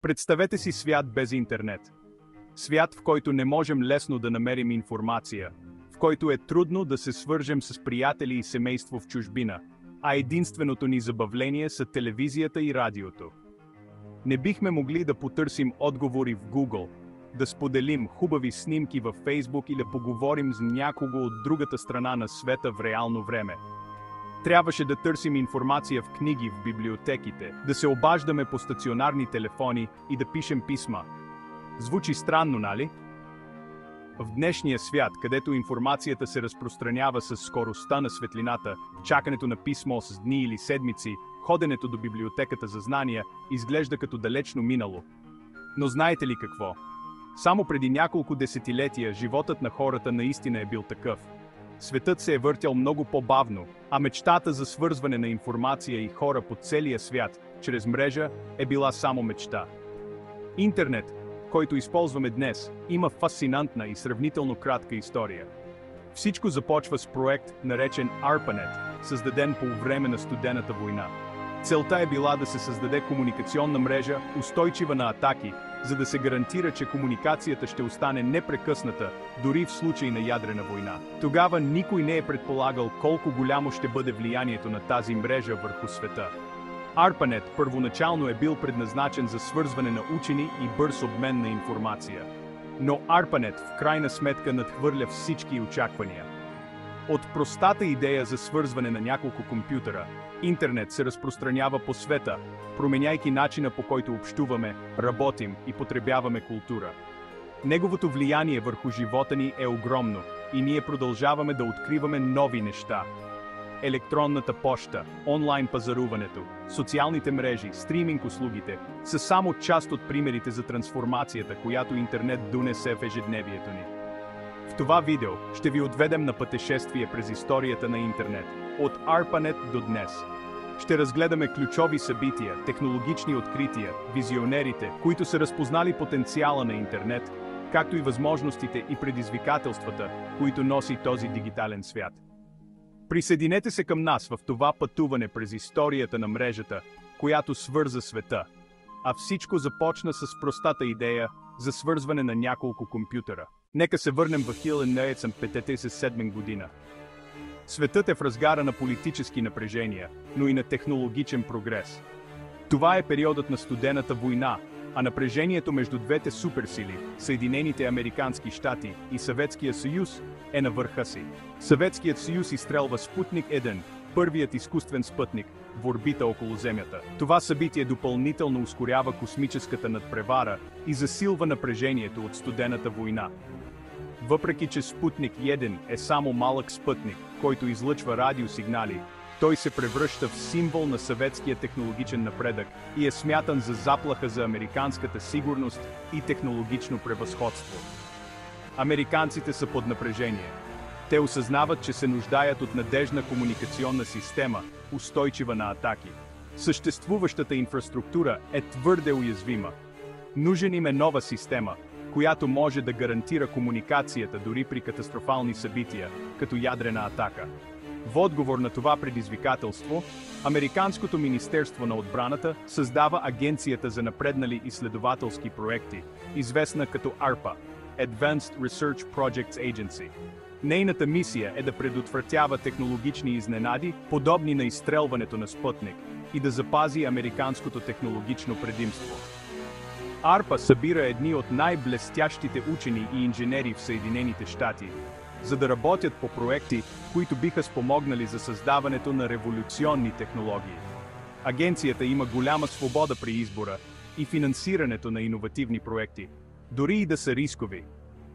Представете си свят без интернет. Свят, в който не можем лесно да намерим информация, в който е трудно да се свържем с приятели и семейство в чужбина, а единственото ни забавление са телевизията и радиото. Не бихме могли да потърсим отговори в Google, да споделим хубави снимки във Facebook или да поговорим с някого от другата страна на света в реално време. Трябваше да търсим информация в книги в библиотеките, да се обаждаме по стационарни телефони и да пишем писма. Звучи странно, нали? В днешния свят, където информацията се разпространява с скоростта на светлината, чакането на писмо с дни или седмици, ходенето до библиотеката за знания, изглежда като далечно минало. Но знаете ли какво? Само преди няколко десетилетия животът на хората наистина е бил такъв. Светът се е въртял много по-бавно, а мечтата за свързване на информация и хора по целия свят, чрез мрежа, е била само мечта. Интернет, който използваме днес, има фасцинантна и сравнително кратка история. Всичко започва с проект, наречен ARPANET, създаден по време на Студената война. Целта е била да се създаде комуникационна мрежа, устойчива на атаки, за да се гарантира, че комуникацията ще остане непрекъсната, дори в случай на ядрена война. Тогава никой не е предполагал колко голямо ще бъде влиянието на тази мрежа върху света. ARPANET първоначално е бил предназначен за свързване на учени и бърз обмен на информация. Но ARPANET в крайна сметка надхвърля всички очаквания. От простата идея за свързване на няколко компютъра, интернет се разпространява по света, променяйки начина, по който общуваме, работим и потребяваме култура. Неговото влияние върху живота ни е огромно и ние продължаваме да откриваме нови неща. Електронната поща, онлайн пазаруването, социалните мрежи, стриминг услугите са само част от примерите за трансформацията, която интернет донесе в ежедневието ни. В това видео ще ви отведем на пътешествие през историята на интернет, от ARPANET до днес. Ще разгледаме ключови събития, технологични открития, визионерите, които са разпознали потенциала на интернет, както и възможностите и предизвикателствата, които носи този дигитален свят. Присъединете се към нас в това пътуване през историята на мрежата, която свърза света. А всичко започна с простата идея за свързване на няколко компютъра. Нека се върнем в 1957 година. Светът е в разгара на политически напрежения, но и на технологичен прогрес. Това е периодът на Студената война, а напрежението между двете суперсили, Съединените американски щати и Съветския съюз, е на върха си. Съветският съюз изстрелва Спутник 1, първият изкуствен спътник, в орбита около Земята. Това събитие допълнително ускорява космическата надпревара и засилва напрежението от Студената война. Въпреки че Спутник 1 е само малък спътник, който излъчва радиосигнали, той се превръща в символ на съветския технологичен напредък и е смятан за заплаха за американската сигурност и технологично превъзходство. Американците са под напрежение. Те осъзнават, че се нуждаят от надеждна комуникационна система, устойчива на атаки. Съществуващата инфраструктура е твърде уязвима. Нужен им е нова система, която може да гарантира комуникацията дори при катастрофални събития, като ядрена атака. В отговор на това предизвикателство, Американското министерство на отбраната създава Агенцията за напреднали изследователски проекти, известна като ARPA – Advanced Research Projects Agency. Нейната мисия е да предотвратява технологични изненади, подобни на изстрелването на Спътник, и да запази американското технологично предимство. ARPA събира едни от най-блестящите учени и инженери в Съединените щати, за да работят по проекти, които биха спомогнали за създаването на революционни технологии. Агенцията има голяма свобода при избора и финансирането на иновативни проекти, дори и да са рискови,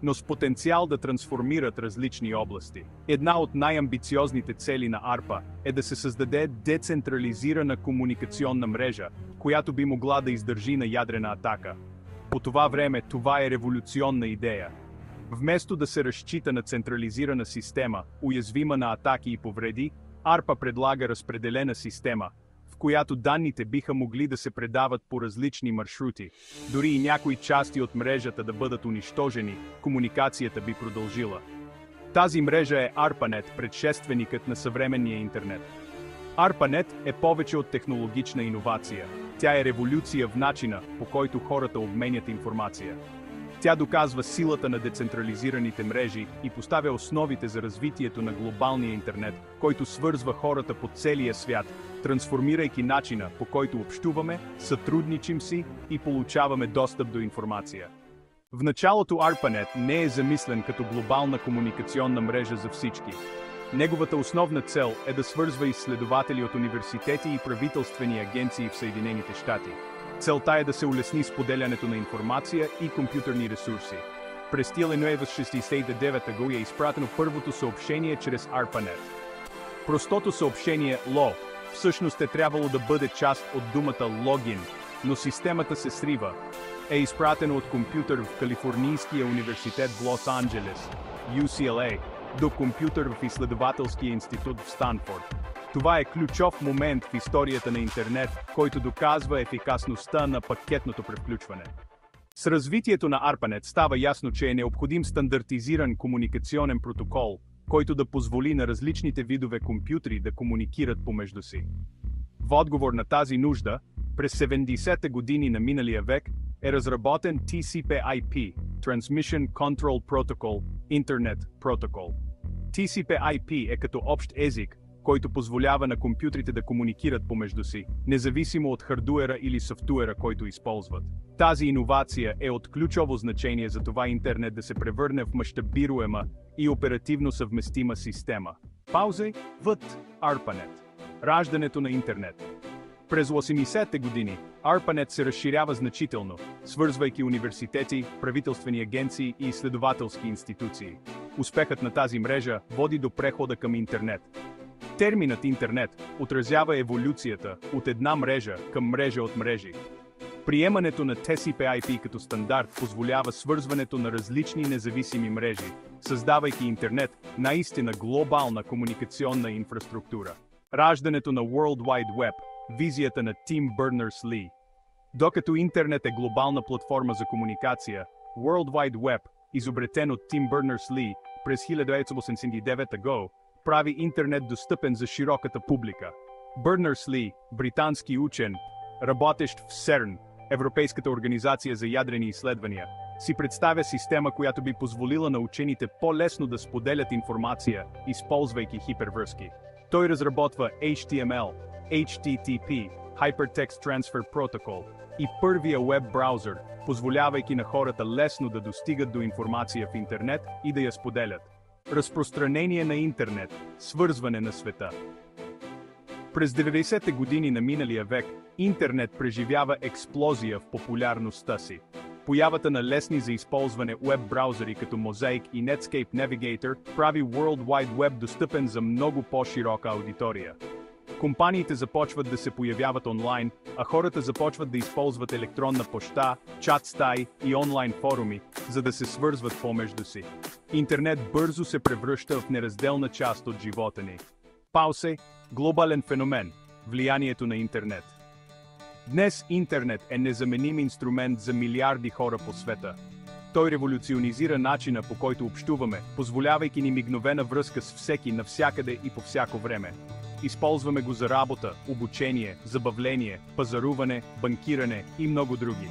но с потенциал да трансформират различни области. Една от най-амбициозните цели на ARPA е да се създаде децентрализирана комуникационна мрежа, която би могла да издържи на ядрена атака. По това време това е революционна идея. Вместо да се разчита на централизирана система, уязвима на атаки и повреди, ARPA предлага разпределена система, в която данните биха могли да се предават по различни маршрути. Дори и някои части от мрежата да бъдат унищожени, комуникацията би продължила. Тази мрежа е ARPANET, предшественикът на съвременния интернет. ARPANET е повече от технологична иновация. Тя е революция в начина, по който хората обменят информация. Тя доказва силата на децентрализираните мрежи и поставя основите за развитието на глобалния интернет, който свързва хората по целия свят, трансформирайки начина, по който общуваме, сътрудничим си и получаваме достъп до информация. В началото ARPANET не е замислен като глобална комуникационна мрежа за всички. Неговата основна цел е да свързва изследователи от университети и правителствени агенции в Съединените щати. Целта е да се улесни споделянето на информация и компютърни ресурси. През 1969 година е изпратено първото съобщение чрез ARPANET. Простото съобщение LO всъщност е трябвало да бъде част от думата логин, но системата се срива. Е изпратено от компютър в Калифорнийския университет в Лос-Анджелес, UCLA, до компютър в изследователския институт в Станфорд. Това е ключов момент в историята на интернет, който доказва ефикасността на пакетното превключване. С развитието на ARPANET става ясно, че е необходим стандартизиран комуникационен протокол, който да позволи на различните видове компютри да комуникират помежду си. В отговор на тази нужда, през 70-те години на миналия век е разработен TCP/IP – Transmission Control Protocol, Internet Protocol. TCP/IP е като общ език, който позволява на компютрите да комуникират помежду си, независимо от хардуера или софтуера, който използват. Тази иновация е от ключово значение за това интернет да се превърне в мащабируема и оперативно съвместима система. Пауза въд ARPANET. Раждането на интернет. През 80-те години ARPANET се разширява значително, свързвайки университети, правителствени агенции и изследователски институции. Успехът на тази мрежа води до прехода към интернет. Терминът интернет отразява еволюцията от една мрежа към мрежа от мрежи. Приемането на TCP/IP като стандарт позволява свързването на различни независими мрежи, създавайки интернет наистина глобална комуникационна инфраструктура. Раждането на World Wide Web, визията на Тим Бернърс-Ли. Докато интернет е глобална платформа за комуникация, World Wide Web, изобретен от Тим Бернърс-Ли през 1989 г., прави интернет достъпен за широката публика. Бернърс-Ли, британски учен, работещ в СЕРН, Европейската организация за ядрени изследвания, си представя система, която би позволила на учените по-лесно да споделят информация, използвайки хипервръзки. Той разработва HTML, HTTP, Hypertext Transfer Protocol и първия веб браузър, позволявайки на хората лесно да достигат до информация в интернет и да я споделят. Разпространение на интернет, свързване на света. През 90-те години на миналия век, интернет преживява експлозия в популярността си. Появата на лесни за използване веб-браузъри като Mosaic и Netscape Navigator прави World Wide Web достъпен за много по-широка аудитория. Компаниите започват да се появяват онлайн, а хората започват да използват електронна поща, чат стаи и онлайн форуми, за да се свързват помежду си. Интернет бързо се превръща в неразделна част от живота ни. Паусе – глобален феномен – влиянието на интернет. Днес интернет е незаменим инструмент за милиарди хора по света. Той революционизира начина, по който общуваме, позволявайки ни мигновена връзка с всеки, навсякъде и по всяко време. Използваме го за работа, обучение, забавление, пазаруване, банкиране и много други.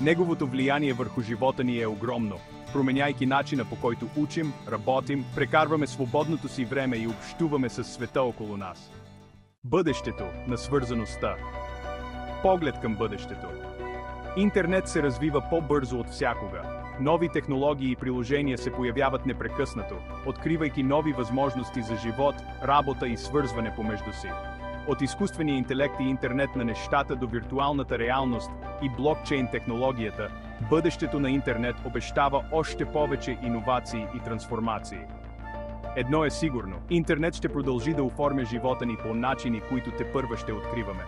Неговото влияние върху живота ни е огромно, променяйки начина, по който учим, работим, прекарваме свободното си време и общуваме с света около нас. Бъдещето на свързаността. Поглед към бъдещето. Интернет се развива по-бързо от всякога. Нови технологии и приложения се появяват непрекъснато, откривайки нови възможности за живот, работа и свързване помежду си. От изкуствения интелект и интернет на нещата до виртуалната реалност и блокчейн технологията, бъдещето на интернет обещава още повече иновации и трансформации. Едно е сигурно, интернет ще продължи да оформя живота ни по начини, които тепърва ще откриваме.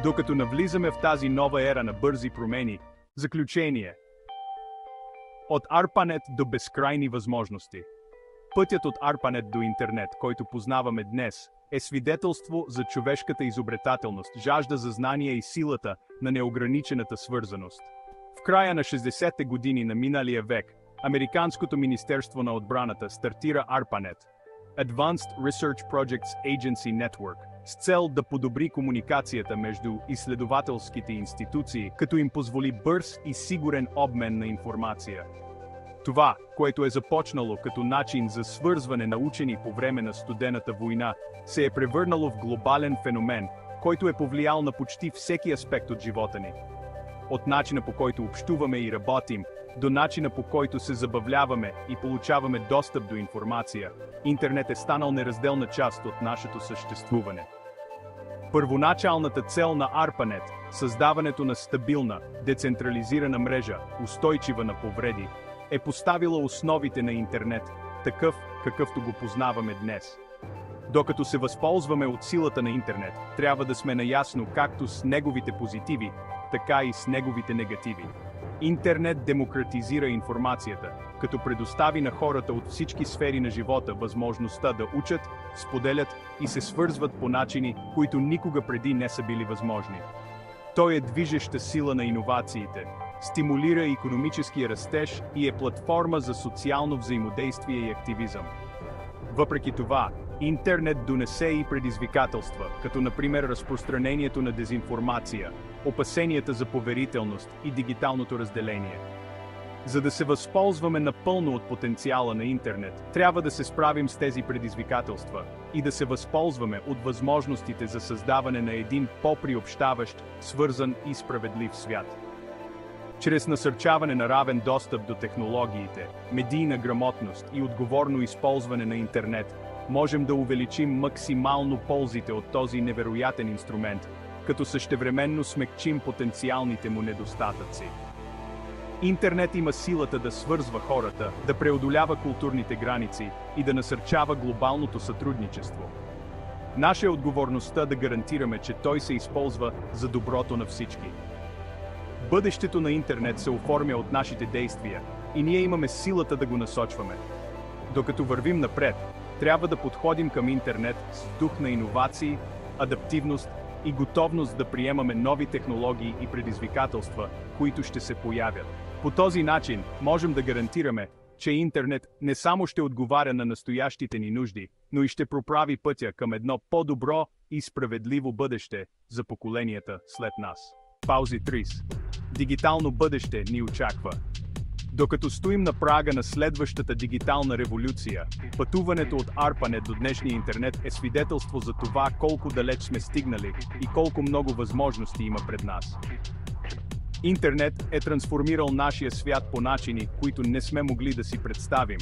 Докато навлизаме в тази нова ера на бързи промени, заключение. От ARPANET до безкрайни възможности. Пътят от ARPANET до интернет, който познаваме днес, е свидетелство за човешката изобретателност, жажда за знание и силата на неограничената свързаност. В края на 60-те години на миналия век, Американското министерство на отбраната стартира ARPANET, Advanced Research Projects Agency Network, с цел да подобри комуникацията между изследователските институции, като им позволи бърз и сигурен обмен на информация. Това, което е започнало като начин за свързване на учени по време на студената война, се е превърнало в глобален феномен, който е повлиял на почти всеки аспект от живота ни. От начина по който общуваме и работим, до начина по който се забавляваме и получаваме достъп до информация, интернет е станал неразделна част от нашето съществуване. Първоначалната цел на ARPANET, създаването на стабилна, децентрализирана мрежа, устойчива на повреди, е поставила основите на интернет, такъв, какъвто го познаваме днес. Докато се възползваме от силата на интернет, трябва да сме наясно както с неговите позитиви, така и с неговите негативи. Интернет демократизира информацията, като предостави на хората от всички сфери на живота възможността да учат, споделят и се свързват по начини, които никога преди не са били възможни. Той е движеща сила на иновациите, стимулира икономическия растеж и е платформа за социално взаимодействие и активизъм. Въпреки това, интернет донесе и предизвикателства, като например разпространението на дезинформация, опасенията за поверителност и дигиталното разделение. За да се възползваме напълно от потенциала на интернет, трябва да се справим с тези предизвикателства и да се възползваме от възможностите за създаване на един по-приобщаващ, свързан и справедлив свят. Чрез насърчаване на равен достъп до технологиите, медийна грамотност и отговорно използване на интернет, можем да увеличим максимално ползите от този невероятен инструмент, като същевременно смекчим потенциалните му недостатъци. Интернет има силата да свързва хората, да преодолява културните граници и да насърчава глобалното сътрудничество. Наша е отговорността да гарантираме, че той се използва за доброто на всички. Бъдещето на интернет се оформя от нашите действия и ние имаме силата да го насочваме. Докато вървим напред, трябва да подходим към интернет с дух на иновации, адаптивност и готовност да приемаме нови технологии и предизвикателства, които ще се появят. По този начин можем да гарантираме, че интернет не само ще отговаря на настоящите ни нужди, но и ще проправи пътя към едно по-добро и справедливо бъдеще за поколенията след нас. Паузи 30. Дигитално бъдеще ни очаква. Докато стоим на прага на следващата дигитална революция, пътуването от ARPANET до днешния интернет е свидетелство за това колко далеч сме стигнали и колко много възможности има пред нас. Интернет е трансформирал нашия свят по начини, които не сме могли да си представим.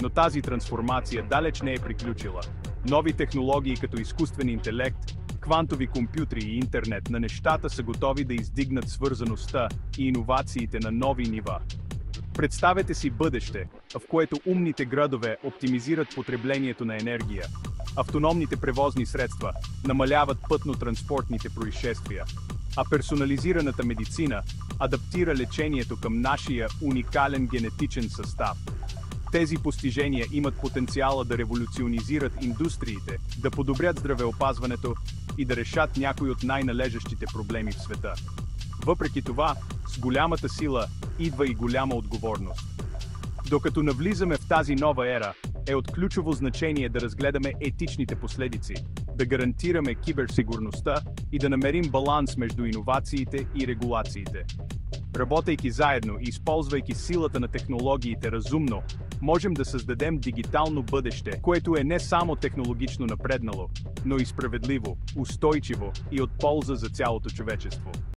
Но тази трансформация далеч не е приключила. Нови технологии като изкуствен интелект, квантови компютри и интернет на нещата са готови да издигнат свързаността и иновациите на нови нива. Представете си бъдеще, в което умните градове оптимизират потреблението на енергия, автономните превозни средства намаляват пътно-транспортните происшествия, а персонализираната медицина адаптира лечението към нашия уникален генетичен състав. Тези постижения имат потенциала да революционизират индустриите, да подобрят здравеопазването и да решат някои от най-належащите проблеми в света. Въпреки това, с голямата сила идва и голяма отговорност. Докато навлизаме в тази нова ера, е от ключово значение да разгледаме етичните последици, да гарантираме киберсигурността и да намерим баланс между иновациите и регулациите. Работейки заедно и използвайки силата на технологиите разумно, можем да създадем дигитално бъдеще, което е не само технологично напреднало, но и справедливо, устойчиво и от полза за цялото човечество.